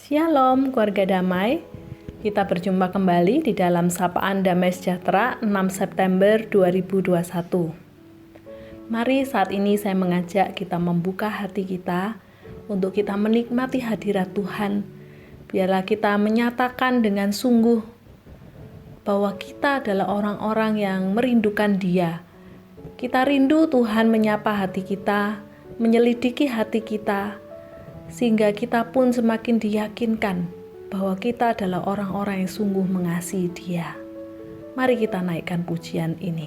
Shalom keluarga damai. Kita berjumpa kembali di dalam Sapaan Damai Sejahtera 6 September 2021. Mari saat ini saya mengajak kita membuka hati kita untuk kita menikmati hadirat Tuhan. Biarlah kita menyatakan dengan sungguh bahwa kita adalah orang-orang yang merindukan Dia. Kita rindu Tuhan menyapa hati kita, menyelidiki hati kita, sehingga kita pun semakin diyakinkan bahwa kita adalah orang-orang yang sungguh mengasihi Dia. Mari kita naikkan pujian ini.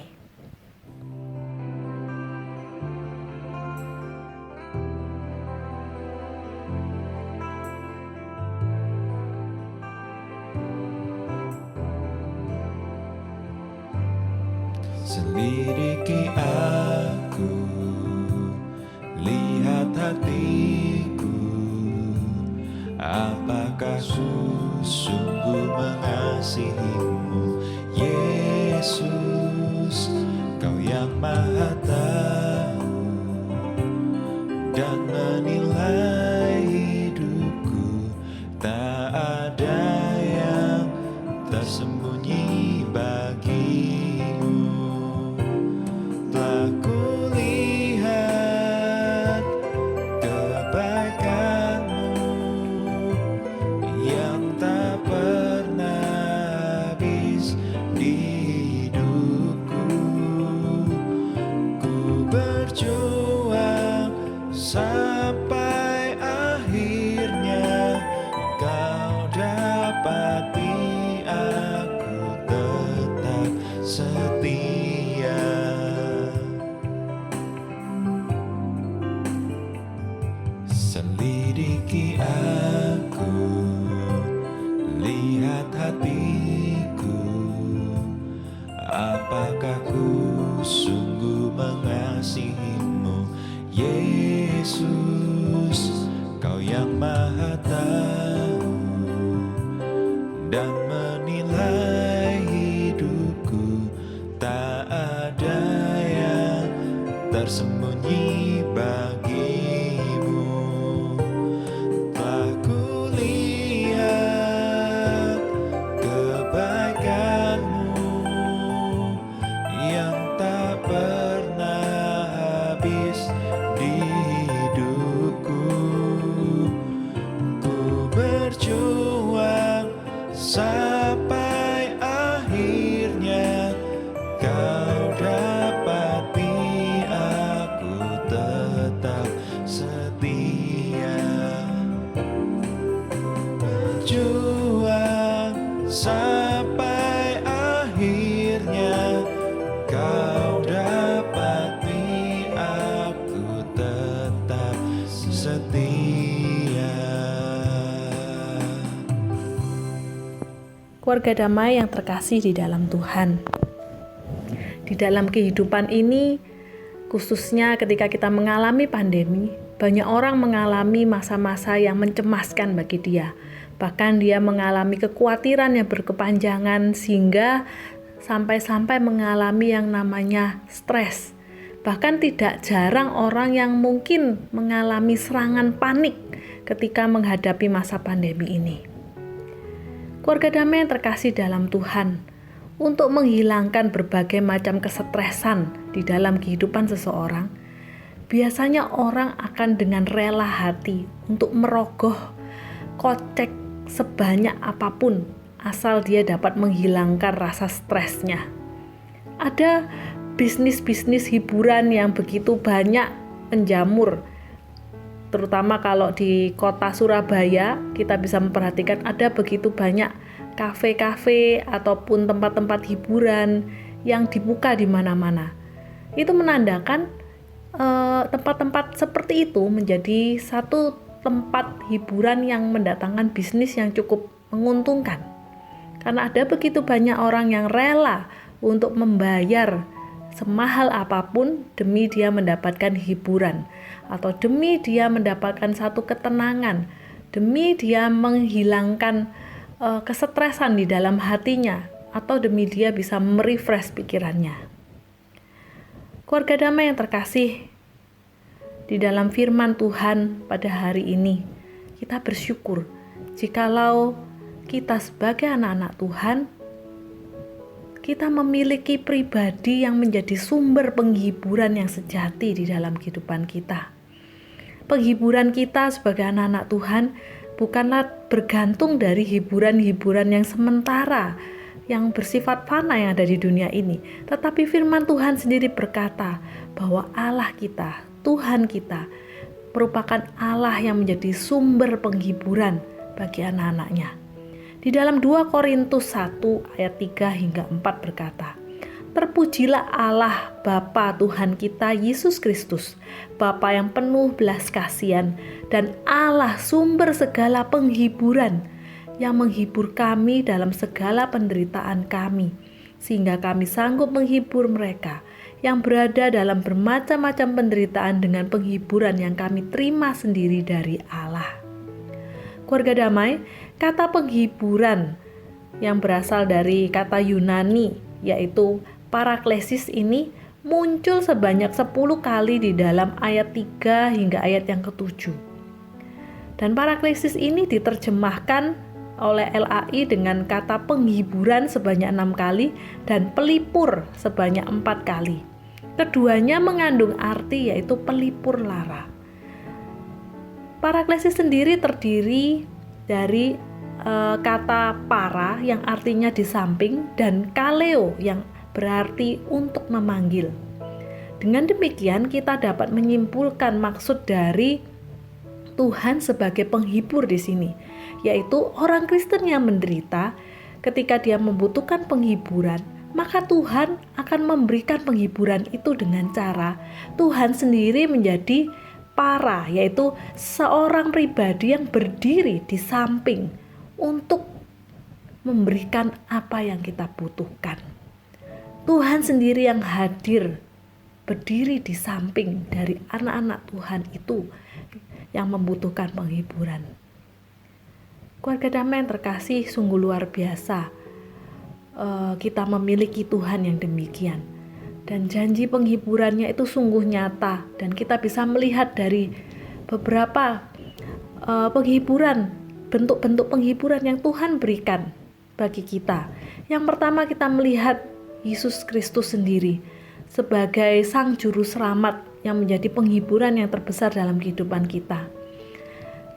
Selidiki aku, lihat hatiku, apakah sungguh mengasihimu, Yesus, Kau yang Maha Tahu dan menilai hidupku, tak ada yang tersembunyi bagimu. Telah kulihat kebaikan-Mu yang tak pernah habis di hidupku. Ku berjuang sampai akhirnya Kau dapati aku tetap setia. Selidiki aku, lihat hatiku, apakah ku sungguh mengasihimu, Yesus, Kau yang Maha Tahu dan menilai hidupku, tak ada yang tersembunyi bagimu. Telah kulihat kebaikan-Mu yang tak pernah habis di hidupku. Ku berjuang sampai akhirnya Kau dapati aku tetap setia. Berjuang sampai akhirnya Kau dapati aku tetap setia. Keluarga damai yang terkasih di dalam Tuhan. Di dalam kehidupan ini, khususnya ketika kita mengalami pandemi, banyak orang mengalami masa-masa yang mencemaskan bagi dia. Bahkan dia mengalami kekhawatiran yang berkepanjangan sehingga sampai-sampai mengalami yang namanya stres. Bahkan tidak jarang orang yang mungkin mengalami serangan panik ketika menghadapi masa pandemi ini. Keluarga damai yang terkasih dalam Tuhan, untuk menghilangkan berbagai macam kesetresan di dalam kehidupan seseorang, biasanya orang akan dengan rela hati untuk merogoh kocek sebanyak apapun asal dia dapat menghilangkan rasa stresnya. Ada bisnis-bisnis hiburan yang begitu banyak menjamur, terutama kalau di kota Surabaya kita bisa memperhatikan ada begitu banyak kafe-kafe ataupun tempat-tempat hiburan yang dibuka di mana-mana. Itu menandakan tempat-tempat seperti itu menjadi satu tempat hiburan yang mendatangkan bisnis yang cukup menguntungkan. Karena ada begitu banyak orang yang rela untuk membayar semahal apapun demi dia mendapatkan hiburan, atau demi dia mendapatkan satu ketenangan, demi dia menghilangkan kesetresan di dalam hatinya, atau demi dia bisa merefresh pikirannya. Keluarga damai yang terkasih, di dalam firman Tuhan pada hari ini, kita bersyukur jikalau kita sebagai anak-anak Tuhan, kita memiliki pribadi yang menjadi sumber penghiburan yang sejati di dalam kehidupan kita. Penghiburan kita sebagai anak-anak Tuhan bukanlah bergantung dari hiburan-hiburan yang sementara, yang bersifat fana yang ada di dunia ini. Tetapi firman Tuhan sendiri berkata bahwa Allah kita, Tuhan kita, merupakan Allah yang menjadi sumber penghiburan bagi anak-anaknya. Di dalam 2 Korintus 1 ayat 3 hingga 4 berkata, "Terpujilah Allah Bapa Tuhan kita Yesus Kristus, Bapa yang penuh belas kasihan dan Allah sumber segala penghiburan, yang menghibur kami dalam segala penderitaan kami, sehingga kami sanggup menghibur mereka yang berada dalam bermacam-macam penderitaan dengan penghiburan yang kami terima sendiri dari Allah." Keluarga damai, kata penghiburan yang berasal dari kata Yunani yaitu paraklesis ini muncul sebanyak 10 kali di dalam ayat 3 hingga ayat yang ke-7. Dan paraklesis ini diterjemahkan oleh LAI dengan kata penghiburan sebanyak 6 kali dan pelipur sebanyak 4 kali. Keduanya mengandung arti yaitu pelipur lara. Paraklesis sendiri terdiri dari kata para yang artinya di samping dan kaleo yang berarti untuk memanggil. Dengan demikian kita dapat menyimpulkan maksud dari Tuhan sebagai penghibur di sini, yaitu orang Kristen yang menderita ketika dia membutuhkan penghiburan, maka Tuhan akan memberikan penghiburan itu dengan cara Tuhan sendiri menjadi para, yaitu seorang pribadi yang berdiri di samping untuk memberikan apa yang kita butuhkan. Tuhan sendiri yang hadir, berdiri di samping dari anak-anak Tuhan itu yang membutuhkan penghiburan. Keluarga damai yang terkasih, sungguh luar biasa kita memiliki Tuhan yang demikian. Dan janji penghiburannya itu sungguh nyata, dan kita bisa melihat dari beberapa penghiburan, bentuk-bentuk penghiburan yang Tuhan berikan bagi kita. Yang pertama, kita melihat Yesus Kristus sendiri sebagai Sang Juru Selamat yang menjadi penghiburan yang terbesar dalam kehidupan kita.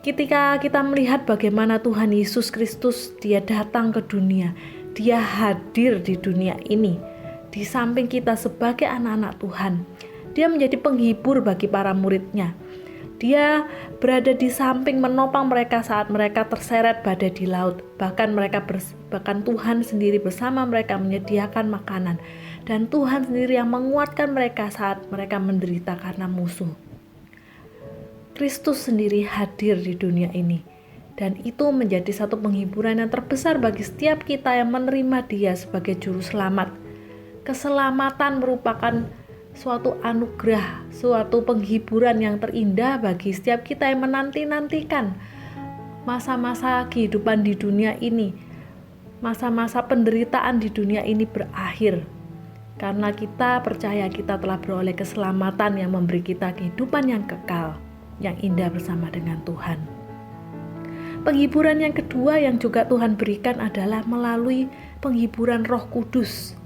Ketika kita melihat bagaimana Tuhan Yesus Kristus, Dia datang ke dunia, Dia hadir di dunia ini, di samping kita sebagai anak-anak Tuhan. Dia menjadi penghibur bagi para murid-Nya. Dia berada di samping menopang mereka saat mereka terseret badai di laut. Bahkan Tuhan sendiri bersama mereka menyediakan makanan. Dan Tuhan sendiri yang menguatkan mereka saat mereka menderita karena musuh. Kristus sendiri hadir di dunia ini. Dan itu menjadi satu penghiburan yang terbesar bagi setiap kita yang menerima Dia sebagai Juru Selamat. Keselamatan merupakan suatu anugerah, suatu penghiburan yang terindah bagi setiap kita yang menanti-nantikan masa-masa kehidupan di dunia ini, masa-masa penderitaan di dunia ini berakhir. Karena kita percaya kita telah beroleh keselamatan yang memberi kita kehidupan yang kekal, yang indah bersama dengan Tuhan. Penghiburan yang kedua yang juga Tuhan berikan adalah melalui penghiburan Roh Kudus.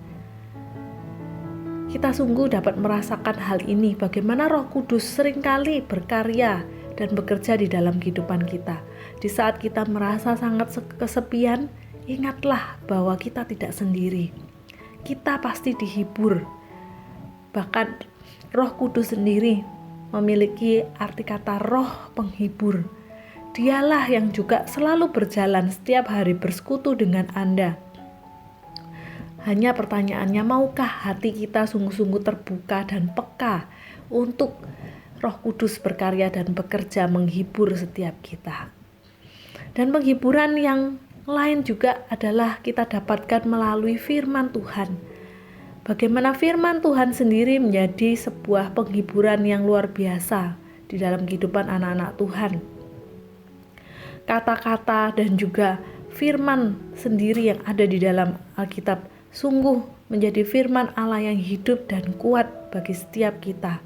Kita sungguh dapat merasakan hal ini, bagaimana Roh Kudus seringkali berkarya dan bekerja di dalam kehidupan kita. Di saat kita merasa sangat kesepian, ingatlah bahwa kita tidak sendiri. Kita pasti dihibur. Bahkan Roh Kudus sendiri memiliki arti kata roh penghibur. Dialah yang juga selalu berjalan setiap hari bersekutu dengan Anda. Hanya pertanyaannya, maukah hati kita sungguh-sungguh terbuka dan peka untuk Roh Kudus berkarya dan bekerja menghibur setiap kita. Dan penghiburan yang lain juga adalah kita dapatkan melalui firman Tuhan. Bagaimana firman Tuhan sendiri menjadi sebuah penghiburan yang luar biasa di dalam kehidupan anak-anak Tuhan. Kata-kata dan juga firman sendiri yang ada di dalam Alkitab sungguh menjadi firman Allah yang hidup dan kuat bagi setiap kita.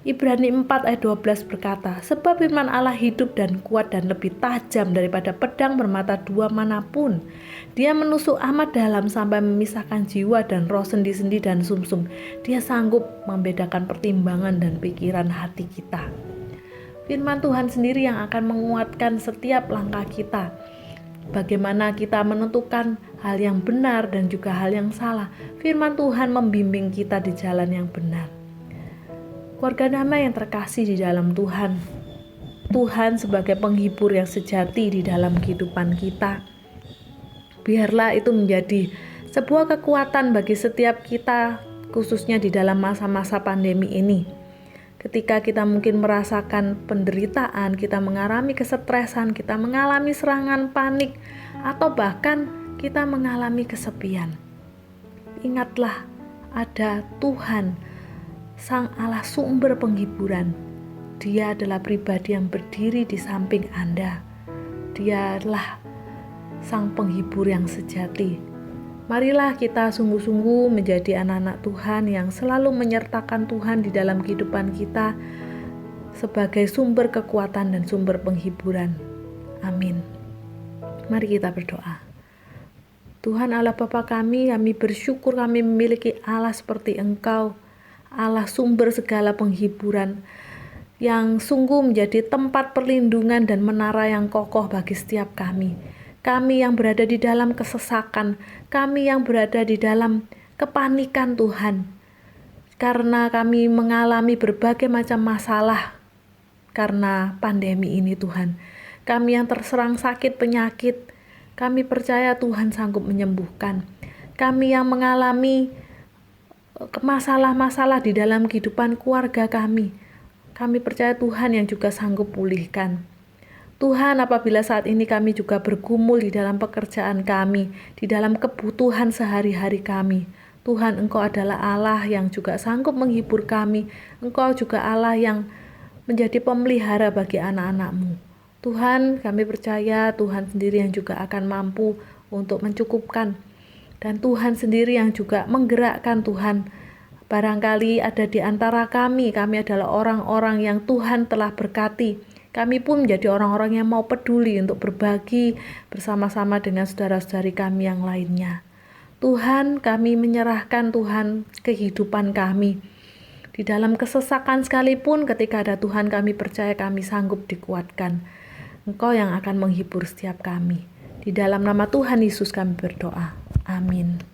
Ibrani 4 ayat 12 berkata, sebab firman Allah hidup dan kuat dan lebih tajam daripada pedang bermata dua manapun. Dia menusuk amat dalam sampai memisahkan jiwa dan roh, sendi-sendi dan sumsum. Dia sanggup membedakan pertimbangan dan pikiran hati kita. Firman Tuhan sendiri yang akan menguatkan setiap langkah kita. Bagaimana kita menentukan hal yang benar dan juga hal yang salah. Firman Tuhan membimbing kita di jalan yang benar. Keluarga damai yang terkasih di dalam Tuhan, Tuhan sebagai penghibur yang sejati di dalam kehidupan kita. Biarlah itu menjadi sebuah kekuatan bagi setiap kita, khususnya di dalam masa-masa pandemi ini. Ketika kita mungkin merasakan penderitaan, kita mengalami kesetresan, kita mengalami serangan panik, atau bahkan kita mengalami kesepian. Ingatlah, ada Tuhan, Sang Allah sumber penghiburan. Dia adalah pribadi yang berdiri di samping Anda. Dia adalah Sang penghibur yang sejati. Marilah kita sungguh-sungguh menjadi anak-anak Tuhan yang selalu menyertakan Tuhan di dalam kehidupan kita sebagai sumber kekuatan dan sumber penghiburan. Amin. Mari kita berdoa. Tuhan Allah Bapa kami bersyukur kami memiliki Allah seperti Engkau, Allah sumber segala penghiburan, yang sungguh menjadi tempat perlindungan dan menara yang kokoh bagi setiap kami. Kami yang berada di dalam kesesakan, kami yang berada di dalam kepanikan Tuhan, karena kami mengalami berbagai macam masalah karena pandemi ini Tuhan. Kami yang terserang sakit penyakit, kami percaya Tuhan sanggup menyembuhkan. Kami yang mengalami masalah-masalah di dalam kehidupan keluarga kami percaya Tuhan yang juga sanggup pulihkan. Tuhan, apabila saat ini kami juga bergumul di dalam pekerjaan kami, di dalam kebutuhan sehari-hari kami, Tuhan, Engkau adalah Allah yang juga sanggup menghibur kami. Engkau juga Allah yang menjadi pemelihara bagi anak-anak-Mu. Tuhan, kami percaya Tuhan sendiri yang juga akan mampu untuk mencukupkan. Dan Tuhan sendiri yang juga menggerakkan Tuhan. Barangkali ada di antara kami adalah orang-orang yang Tuhan telah berkati. Kami pun menjadi orang-orang yang mau peduli untuk berbagi bersama-sama dengan saudara-saudari kami yang lainnya. Tuhan, kami menyerahkan Tuhan kehidupan kami. Di dalam kesesakan sekalipun ketika ada Tuhan, kami percaya kami sanggup dikuatkan. Engkau yang akan menghibur setiap kami. Di dalam nama Tuhan Yesus kami berdoa. Amin.